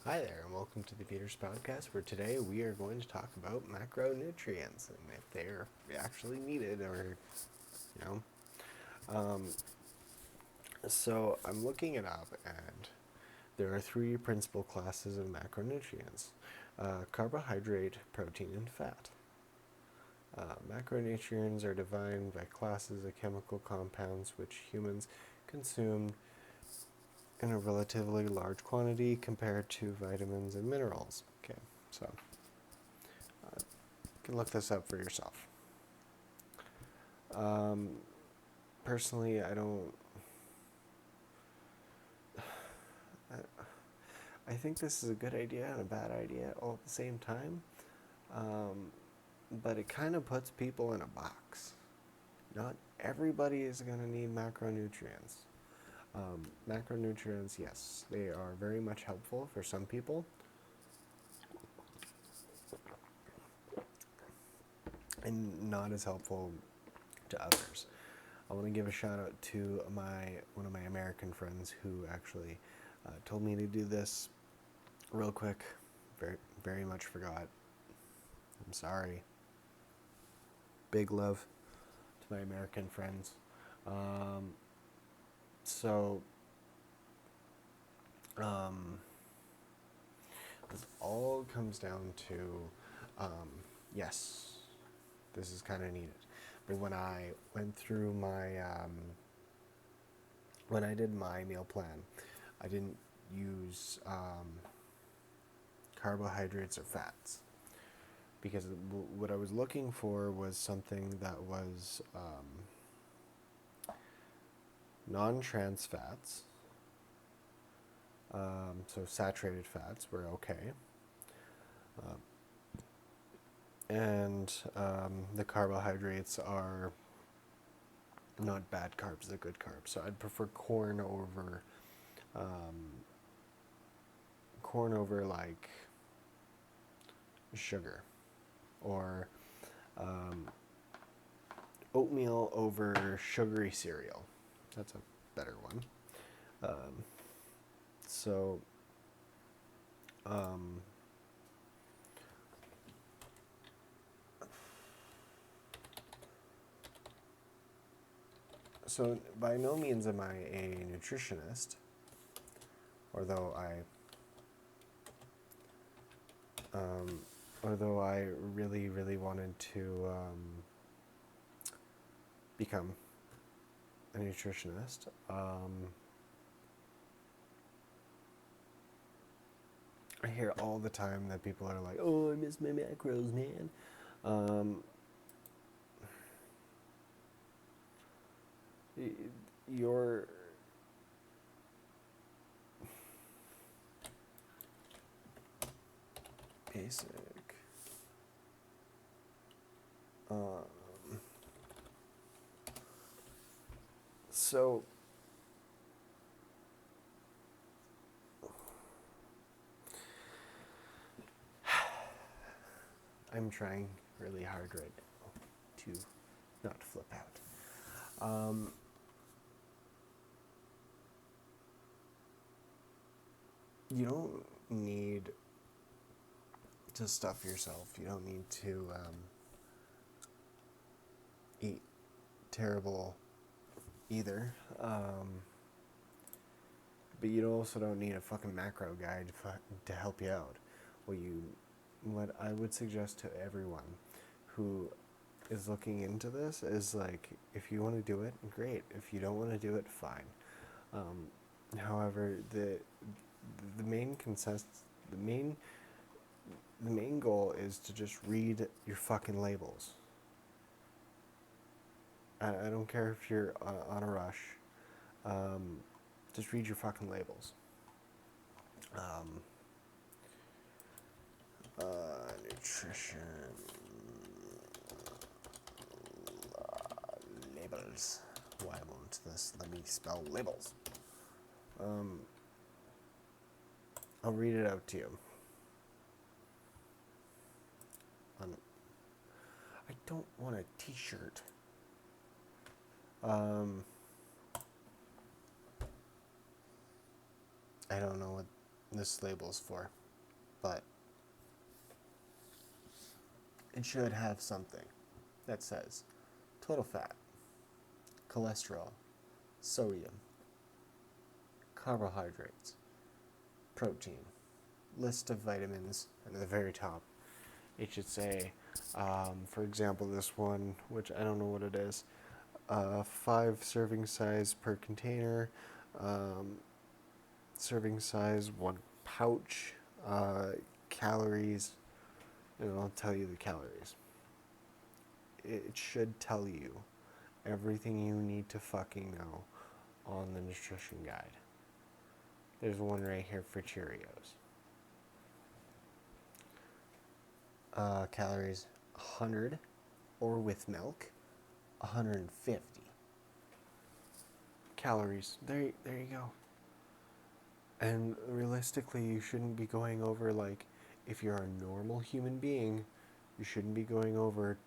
Hi there, and welcome to the Peters Podcast, where today we are going to talk about macronutrients and if they're actually needed or, you know. Um, so I'm looking it up, and there are three principal classes of macronutrients: carbohydrate, protein, and fat. Macronutrients are defined by classes of chemical compounds which humans consume in a relatively large quantity compared to vitamins and minerals. Okay, so you can look this up for yourself. Um, Personally, I think this is a good idea and a bad idea all at the same time, um, but it kind of puts people in a box. Not everybody is going to need macronutrients. Macronutrients, yes, they are very much helpful for some people, and not as helpful to others. I want to give a shout out to one of my American friends who actually told me to do this real quick. Very much forgot. I'm sorry. Big love to my American friends. Um, so this all comes down to yes, this is kind of needed. But when I went through when I did my meal plan, I didn't use carbohydrates or fats because what I was looking for was something that was non-trans fats. So saturated fats were okay. And the carbohydrates are not bad carbs, they're good carbs. So I'd prefer corn over like sugar, or oatmeal over sugary cereal. That's a better one. Um, so um, so by no means am I a nutritionist, although I really, really wanted to become a nutritionist. I hear all the time that people are like, "Oh, I miss my macros, man." Your basic. So I'm trying really hard right now to not flip out. You don't need to stuff yourself. You don't need to eat terrible either. But you also don't need a fucking macro guide to help you out. What I would suggest to everyone who is looking into this is, like, if you want to do it, great. If you don't want to do it, fine. However, the main goal is to just read your fucking labels. I don't care if you're on a rush. Just read your fucking labels. Nutrition labels. Why won't this let me spell labels? I'll read it out to you. I don't want a t-shirt. I don't know what this label's for, but it should have something that says total fat, cholesterol, sodium, carbohydrates, protein, list of vitamins, and at the very top, it should say, for example, this one, which I don't know what it is, 5 serving size per container, serving size 1 pouch, calories, and I'll tell you the calories. It should tell you everything you need to fucking know on the nutrition guide. There's one right here for Cheerios. Calories 100, or with milk 150 calories. There you go. And realistically, you shouldn't be going over, like, if you're a normal human being, you shouldn't be going over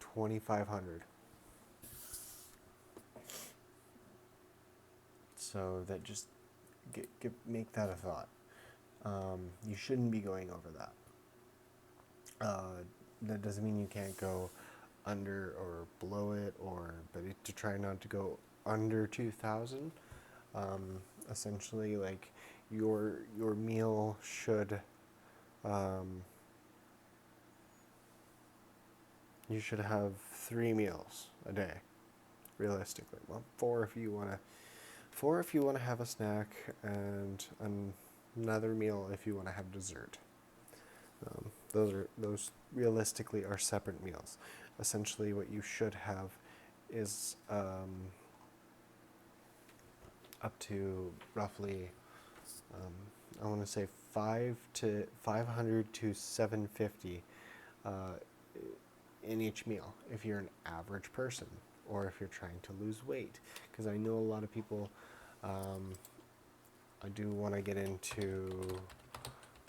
2,500. So that just make that a thought. You shouldn't be going over that. That doesn't mean you can't go under or below it, but to try not to go under 2,000. Essentially, like, your meal should, you should have 3 meals a day, realistically. Well, 4 if you want to have a snack, and another meal if you want to have dessert. Those realistically are separate meals. Essentially, what you should have is up to roughly, I want to say 500 to 750 in each meal, if you're an average person, or if you're trying to lose weight. Because I know a lot of people, I do want to get into,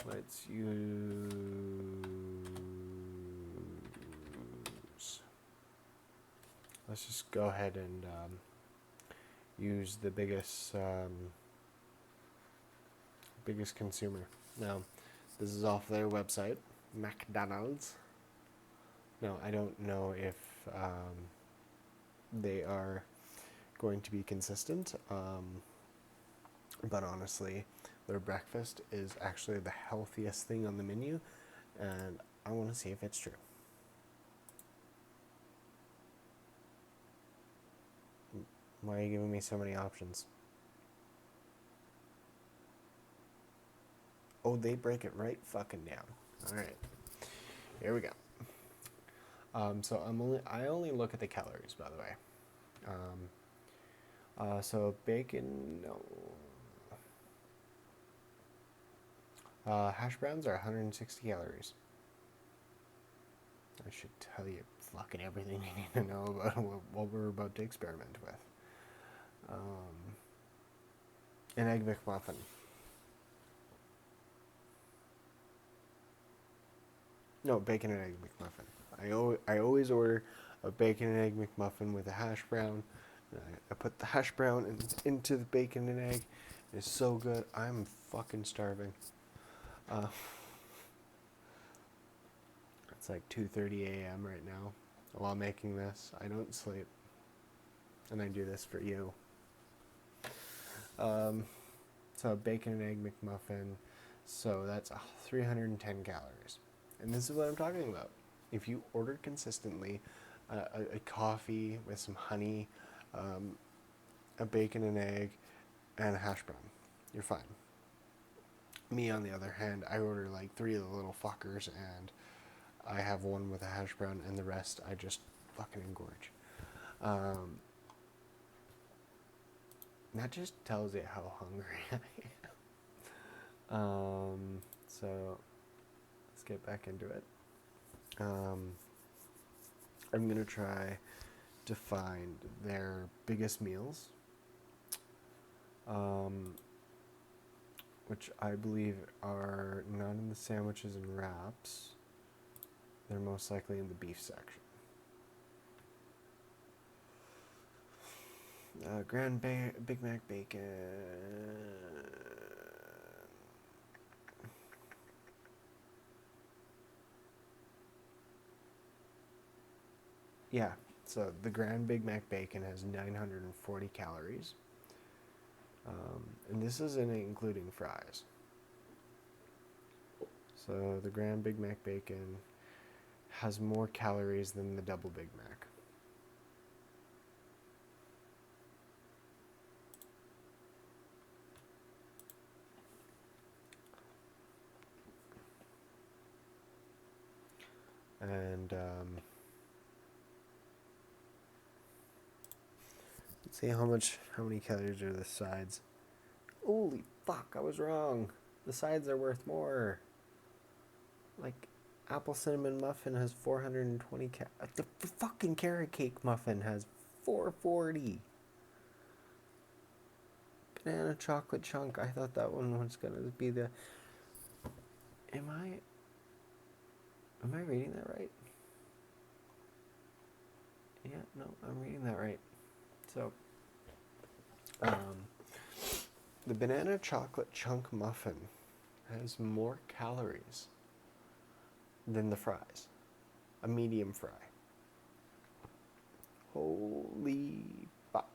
let's just go ahead and use the biggest consumer. Now, this is off their website, McDonald's. Now, I don't know if they are going to be consistent, but honestly, their breakfast is actually the healthiest thing on the menu, and I want to see if it's true. Why are you giving me so many options? Oh, they break it right fucking down. All right, here we go. So I only look at the calories, by the way. So bacon, no. Hash browns are 160 calories. I should tell you fucking everything you need to know about what we're about to experiment with. An egg McMuffin. No, bacon and egg McMuffin. I always order a bacon and egg McMuffin with a hash brown. I put the hash brown into the bacon and egg. It's so good. I'm fucking starving. It's like 2:30 a.m. right now while making this. I don't sleep, and I do this for you. So bacon and egg McMuffin. So that's 310 calories. And this is what I'm talking about. If you order consistently a coffee with some honey, a bacon and egg, and a hash brown, you're fine. Me, on the other hand, I order like 3 of the little fuckers, and I have one with a hash brown, and the rest I just fucking engorge. That just tells you how hungry I am. So let's get back into it. I'm going to try to find their biggest meals, which I believe are not in the sandwiches and wraps. They're most likely in the beef section. Big Mac bacon. Yeah, so the Grand Big Mac Bacon has 940 calories. And this isn't including fries. So the Grand Big Mac Bacon has more calories than the Double Big Mac. And let's see how many calories are the sides. Holy fuck, I was wrong. The sides are worth more. Like, apple cinnamon muffin has 420 the fucking carrot cake muffin has 440. Banana chocolate chunk, I thought that one was gonna be the... Am I reading that right? Yeah, no, I'm reading that right. So, the banana chocolate chunk muffin has more calories than the fries. A medium fry. Holy fuck.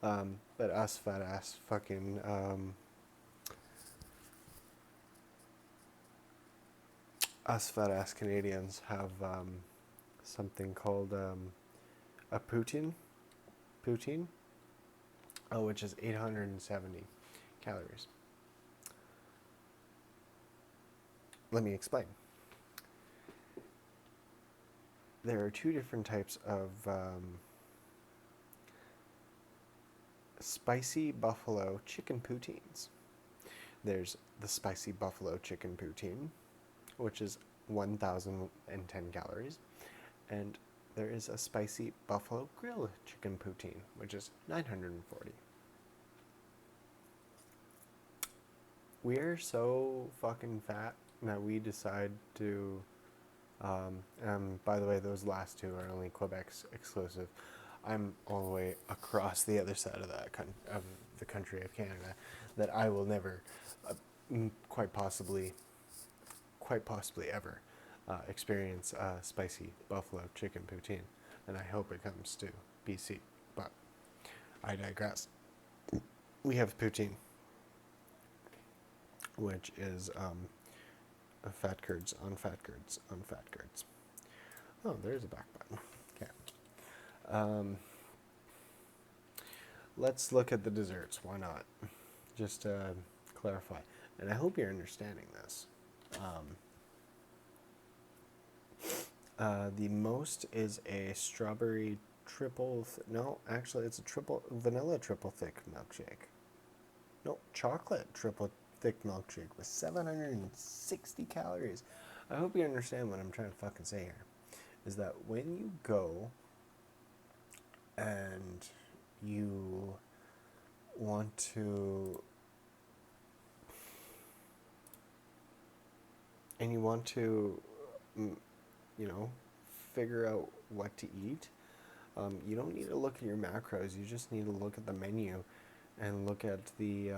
But us fat ass fucking us fat ass Canadians have something called a poutine, which is 870 calories. Let me explain. There are two different types of spicy buffalo chicken poutines. There's the spicy buffalo chicken poutine, which is 1,010 calories, and there is a spicy buffalo grill chicken poutine, which is 940. We're so fucking fat that we decide to, by the way, those last two are only Quebec exclusive. I'm all the way across the other side of of the country of Canada, that I will never, quite possibly ever, experience spicy buffalo chicken poutine, and I hope it comes to BC. But I digress. We have poutine, which is fat curds on fat curds on fat curds. Oh, there's a back button. Okay. Let's look at the desserts. Why not? Just to clarify. And I hope you're understanding this. The most is a strawberry triple... no, actually, it's a vanilla triple thick milkshake. No, chocolate triple thick milkshake with 760 calories. I hope you understand what I'm trying to fucking say here. Is that when you go and you want to figure out what to eat, you don't need to look at your macros. You just need to look at the menu and look at the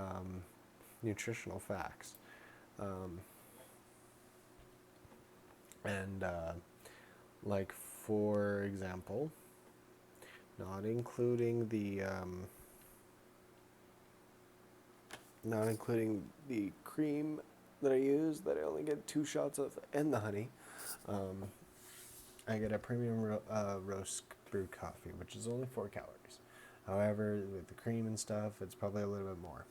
nutritional facts. Like, for example, not including the cream that I use, that I only get 2 shots of, and the honey. I get a premium roast brewed coffee, which is only 4 calories. However, with the cream and stuff, it's probably a little bit more.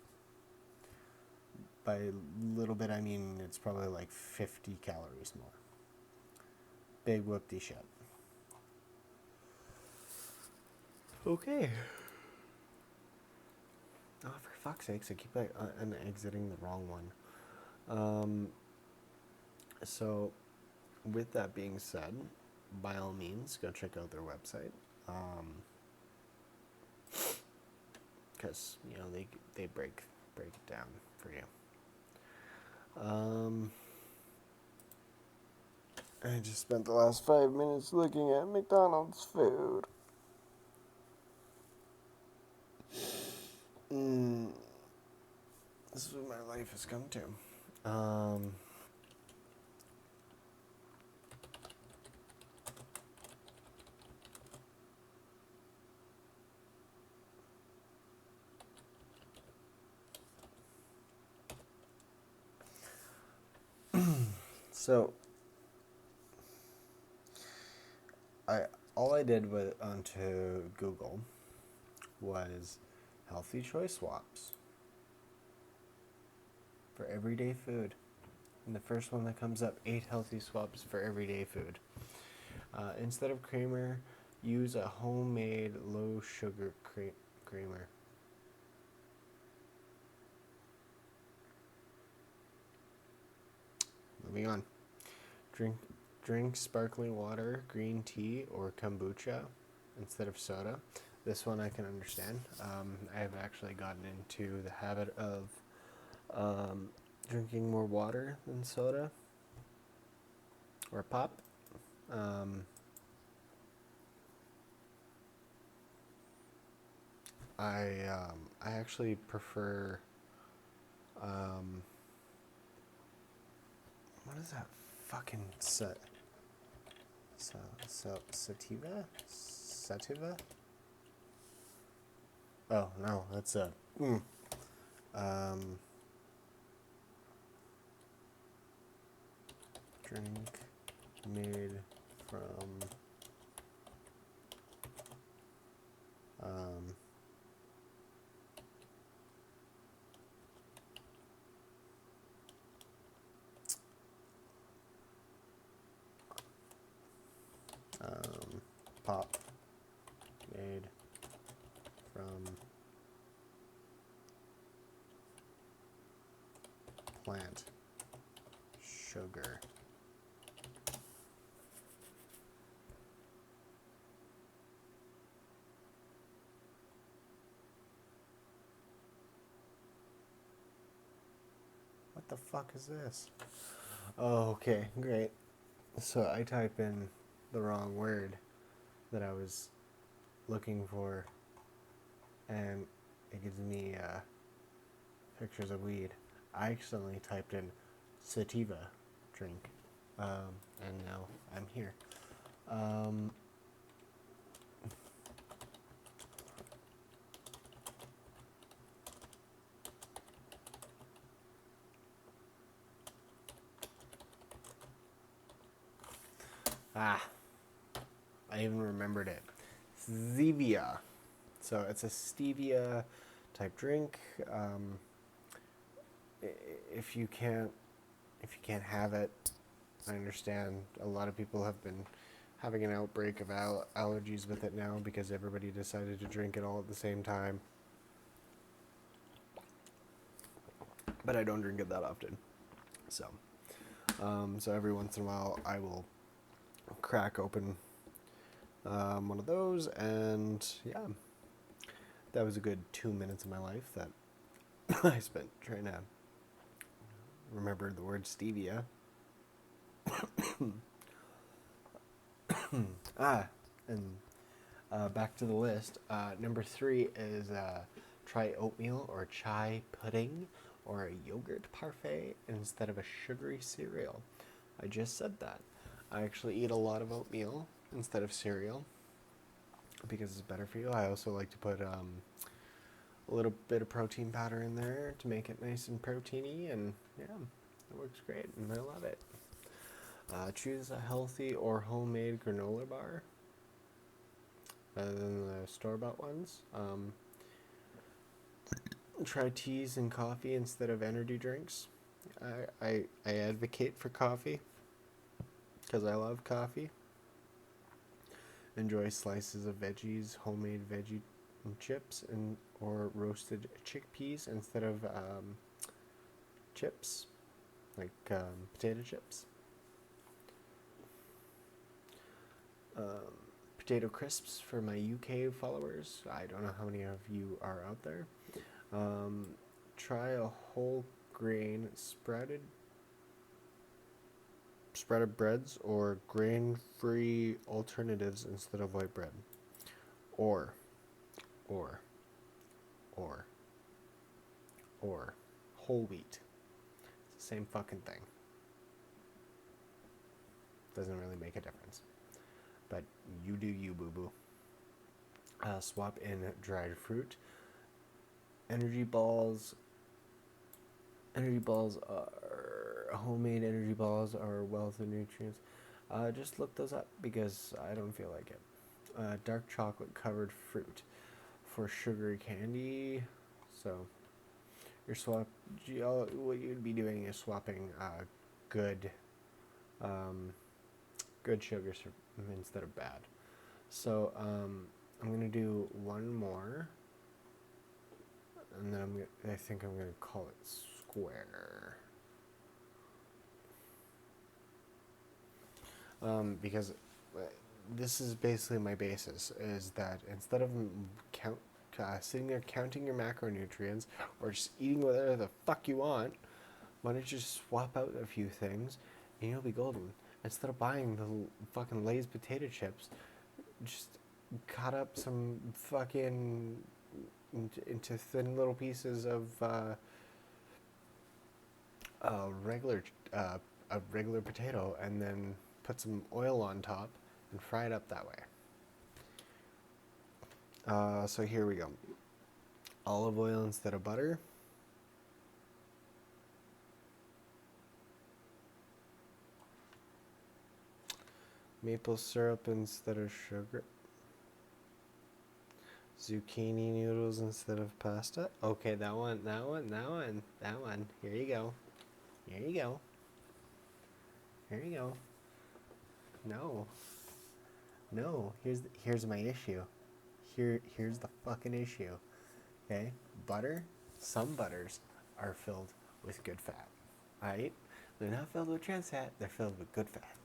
By a little bit, I mean it's probably like 50 calories more. Big whoop-de shit. Okay. Oh, for fuck's sakes, I keep exiting the wrong one. So, with that being said, by all means, go check out their website. Because, they break it down for you. I just spent the last 5 minutes looking at McDonald's food. This is what my life has come to. So I all I did was onto Google was healthy choice swaps for everyday food. And the first one that comes up, 8 healthy swaps for everyday food. Instead of creamer, use a homemade low sugar creamer. Moving on. Drink sparkling water, green tea, or kombucha instead of soda. This one I can understand. I've actually gotten into the habit of drinking more water than soda or pop. I actually prefer what is that fucking sativa? Oh no, that's a drink made from pop made from plant sugar. What the fuck is this? Oh, okay, great. So I type in the wrong word that I was looking for, and it gives me pictures of weed. I accidentally typed in sativa drink, and now I'm here. I even remembered it. Stevia. So it's a stevia type drink. If you can't have it, I understand. A lot of people have been having an outbreak of allergies with it now because everybody decided to drink it all at the same time. But I don't drink it that often, so every once in a while I will crack open one of those, and yeah, that was a good 2 minutes of my life that I spent trying to remember the word stevia. And back to the list. Number 3 is try oatmeal or chai pudding or a yogurt parfait instead of a sugary cereal. I just said that. I actually eat a lot of oatmeal instead of cereal because it's better for you. I also like to put a little bit of protein powder in there to make it nice and proteiny, and yeah, it works great and I love it. Choose a healthy or homemade granola bar rather than the store-bought ones. Try teas and coffee instead of energy drinks. I advocate for coffee because I love coffee. Enjoy slices of veggies, homemade veggie chips, or roasted chickpeas instead of chips, like potato chips. Potato crisps for my UK followers. I don't know how many of you are out there. Try a whole grain sprouted breads or grain-free alternatives instead of white bread. Or whole wheat. It's the same fucking thing. Doesn't really make a difference. But you do you, boo-boo. Swap in dried fruit. Energy balls are homemade energy balls are wealth of nutrients. Just look those up because I don't feel like it. Dark chocolate covered fruit for sugary candy. So what you'd be doing is swapping good good sugars instead of bad. So I'm gonna do one more, and then I think I'm gonna call it square. Because this is basically my basis, is that instead of sitting there counting your macronutrients or just eating whatever the fuck you want, why don't you just swap out a few things and you'll be golden. Instead of buying the fucking Lay's potato chips, just cut up some fucking into thin little pieces of regular a regular potato, and then put some oil on top and fry it up that way. So here we go. Olive oil instead of butter. Maple syrup instead of sugar. Zucchini noodles instead of pasta. Okay, that one. Here you go. Here you go. Here you go. No. Here's my issue. Here's the fucking issue. Okay, some butters are filled with good fat. Alright? They're not filled with trans fat, they're filled with good fat.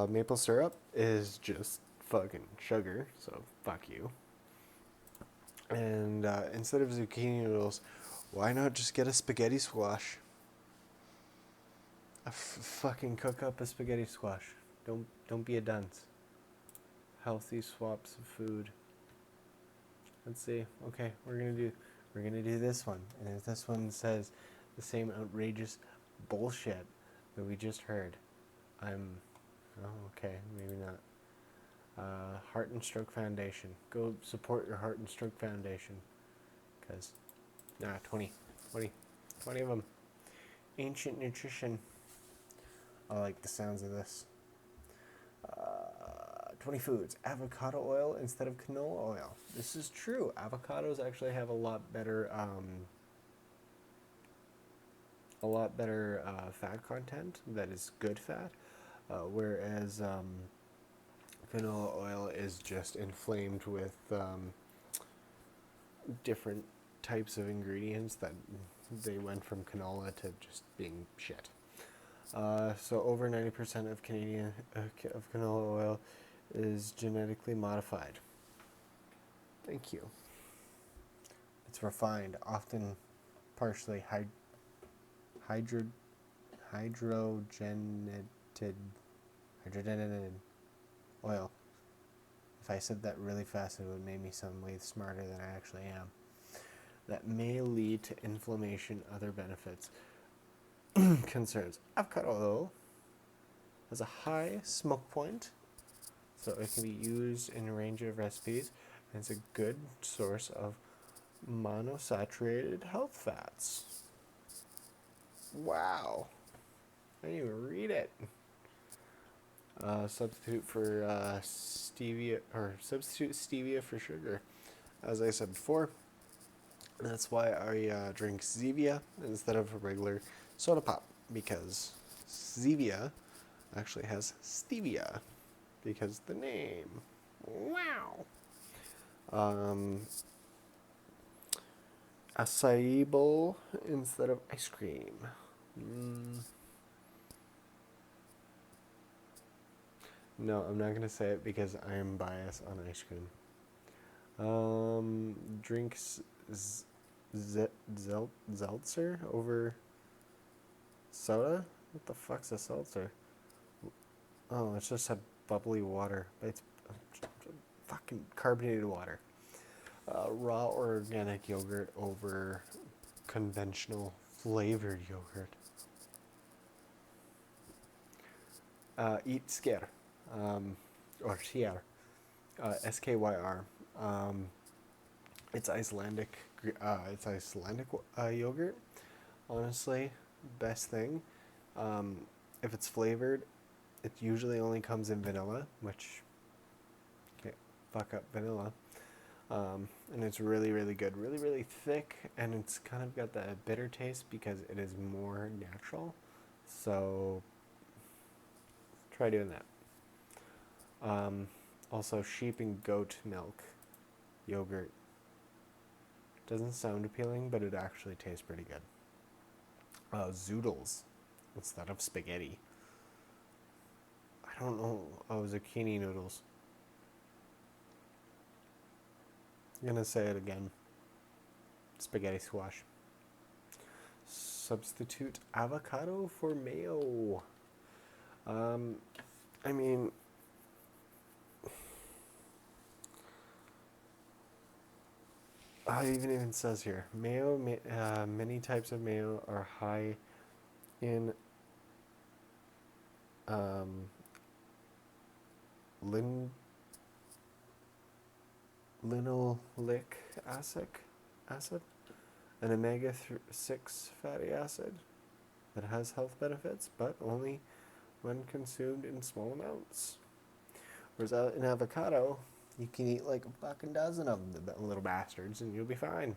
Maple syrup is just fucking sugar, so fuck you. And instead of zucchini noodles, why not just get a spaghetti squash? Fucking cook up a spaghetti squash. Don't be a dunce. Healthy swaps of food. Let's see. Okay, we're gonna do this one, and if this one says the same outrageous bullshit that we just heard, okay, maybe not. Heart and Stroke Foundation. Go support your Heart and Stroke Foundation, cause 20 of them. Ancient nutrition. I like the sounds of this. 20 foods. Avocado oil instead of canola oil. This is true. Avocados actually have a lot better fat content. That is good fat, whereas canola oil is just inflamed with different types of ingredients that they went from canola to just being shit. So over 90% of of canola oil is genetically modified. Thank you. It's refined, often partially hydrogenated oil. If I said that really fast, it would make me sound way smarter than I actually am. That may lead to inflammation, other benefits. Concerns. Avocado oil has a high smoke point, so it can be used in a range of recipes, and it's a good source of monosaturated health fats. Wow. I didn't even read it. Substitute stevia for sugar. As I said before, that's why I drink Zevia instead of a regular soda pop, because Zevia actually has stevia, because the name. Wow. Acai bowl instead of ice cream. No, I'm not gonna say it because I am biased on ice cream. Drinks seltzer over soda? What the fuck's a seltzer? Oh, it's just a bubbly water. It's fucking carbonated water. Raw or organic yogurt over conventional flavored yogurt. Eat skyr, or skyr, SKYR. It's Icelandic. It's Icelandic yogurt. honestly, best thing. Um, if it's flavored, it usually only comes in vanilla, which can't fuck up vanilla. And it's really, really good. Really, really thick, and it's kind of got that bitter taste because it is more natural. So try doing that. Um, Also, sheep and goat milk yogurt. Doesn't sound appealing, but it actually tastes pretty good. Zoodles instead of spaghetti. I don't know. Oh, zucchini noodles. I'm gonna say it again. Spaghetti squash. Substitute avocado for mayo. Um, I mean, it even says here, mayo. Many types of mayo are high in um, lin- linoleic acid, an omega-6 fatty acid that has health benefits, but only when consumed in small amounts. Whereas an avocado, you can eat like a fucking dozen of them, the little bastards, and you'll be fine.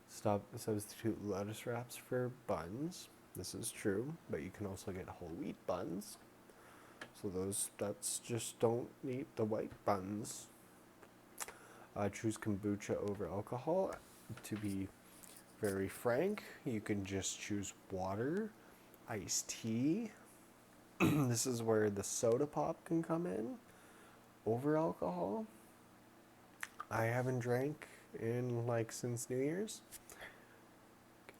Substitute lettuce wraps for buns. This is true, but you can also get whole wheat buns. So that's just don't eat the white buns. Choose kombucha over alcohol. To be very frank, you can just choose water, iced tea. This is where the soda pop can come in over alcohol. I haven't drank in like since New Year's.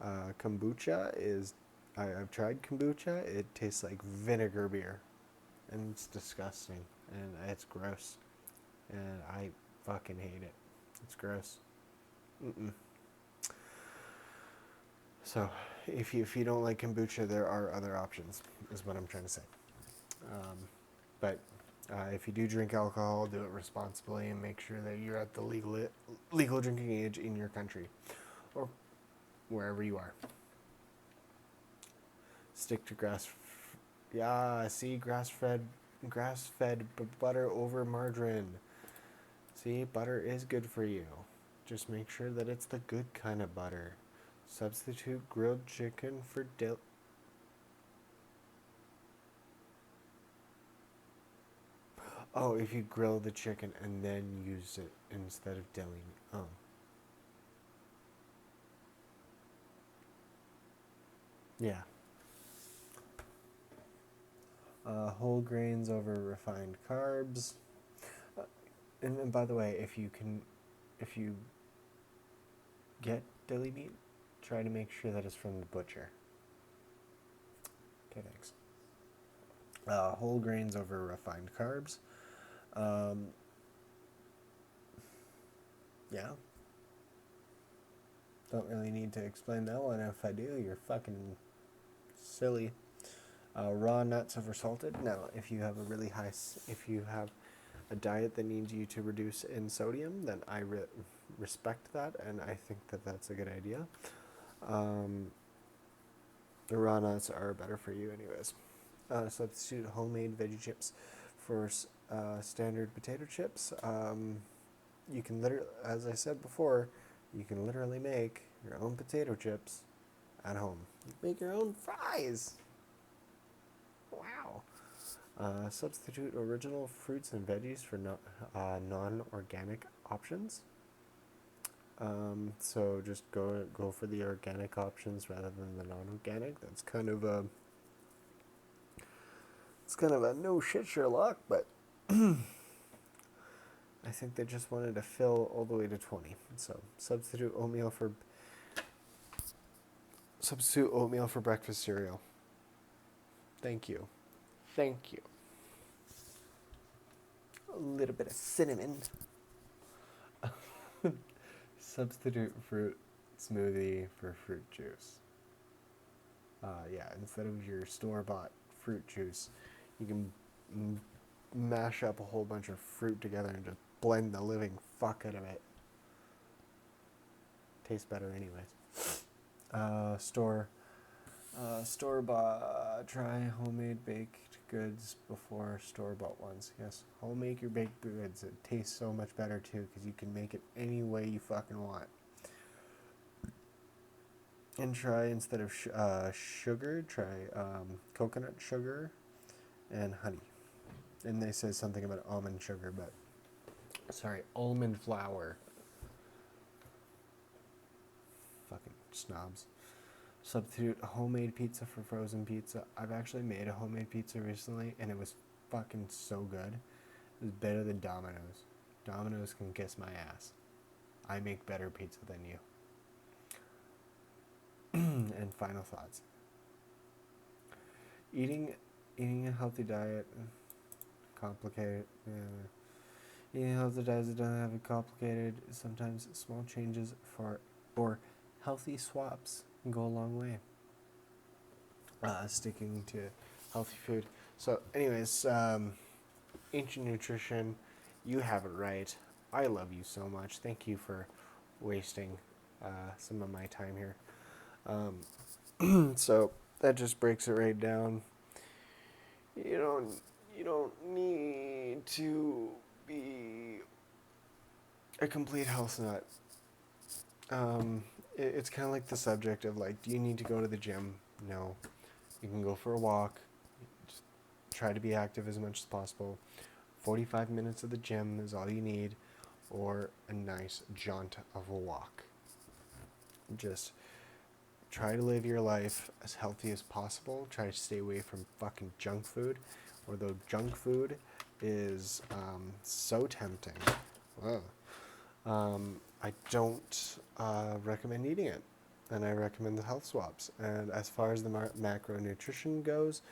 Kombucha is, I've tried kombucha. It tastes like vinegar beer, and it's disgusting, and it's gross, and I fucking hate it. It's gross. Mm-mm. So, if you don't like kombucha, there are other options, is what I'm trying to say. Um, but if you do drink alcohol, do it responsibly and make sure that you're at the legal drinking age in your country or wherever you are. Stick to grass-fed butter over margarine. See, butter is good for you. Just make sure that it's the good kind of butter. Substitute grilled chicken for Oh, if you grill the chicken and then use it instead of deli meat. Oh. Yeah. Whole grains over refined carbs. Uh, and by the way, if you get deli meat, try to make sure that it's from the butcher. Okay, thanks. Whole grains over refined carbs. Um, yeah. Don't really need to explain that one. If I do, you're fucking silly. Raw nuts over salted. Now, if you have if you have a diet that needs you to reduce in sodium, then I respect that, and I think that that's a good idea. The raw nuts are better for you, anyways. Substitute homemade veggie chips for standard potato chips. You can literally, as I said before, you can literally make your own potato chips at home. Make your own fries. Wow. Substitute original fruits and veggies for non-organic options. So just go for the organic options rather than the non-organic. That's kind of a no shit Sherlock, but I think they just wanted to fill all the way to 20. So substitute oatmeal for breakfast cereal. Thank you. Thank you. A little bit of cinnamon. Substitute fruit smoothie for fruit juice. Yeah, instead of your store-bought fruit juice, you can mash up a whole bunch of fruit together and just blend the living fuck out of it. Tastes better anyways. Store bought. Try homemade baked goods before store bought ones. Yes, homemade your baked goods. It tastes so much better too because you can make it any way you fucking want. And try instead of sugar, try coconut sugar and honey. And they say something about almond sugar, but sorry, almond flour. Fucking snobs. Substitute homemade pizza for frozen pizza. I've actually made a homemade pizza recently, and it was fucking so good. It was better than Domino's. Domino's can kiss my ass. I make better pizza than you. And final thoughts. Eating a healthy diet, complicated. Eating a healthy diet doesn't have it complicated. Sometimes small changes or healthy swaps can go a long way. Sticking to healthy food. So, anyways, Ancient Nutrition, you have it right. I love you so much. Thank you for wasting some of my time here. So that just breaks it right down. You don't need to be a complete health nut. It's kind of like the subject of like, do you need to go to the gym? No. You can go for a walk. Just try to be active as much as possible. 45 minutes of the gym is all you need, or a nice jaunt of a walk. Just try to live your life as healthy as possible. Try to stay away from fucking junk food, although junk food is so tempting. I don't recommend eating it, and I recommend the health swaps. And as far as the macronutrition goes,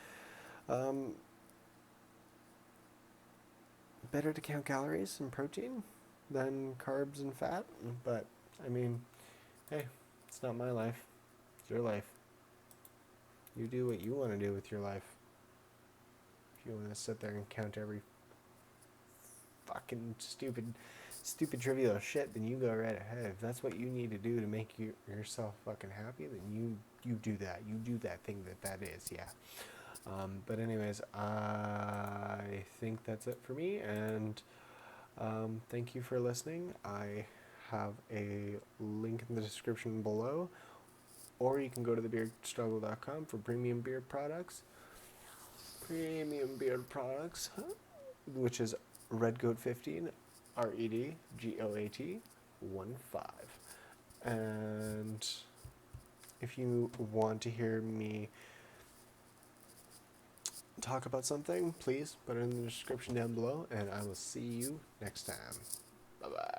better to count calories and protein than carbs and fat. But I mean, hey, it's not my life. It's your life. You do what you want to do with your life. If you want to sit there and count every fucking stupid trivial shit, then you go right ahead. If that's what you need to do to make yourself fucking happy, then you do that. You do that thing that is, yeah. But anyways, I think that's it for me, and thank you for listening. I have a link in the description below, or you can go to thebeardstruggle.com for premium beard products. Which is Redgoat 15, REDGOAT 15. And if you want to hear me talk about something, please put it in the description down below, and I will see you next time. Bye-bye.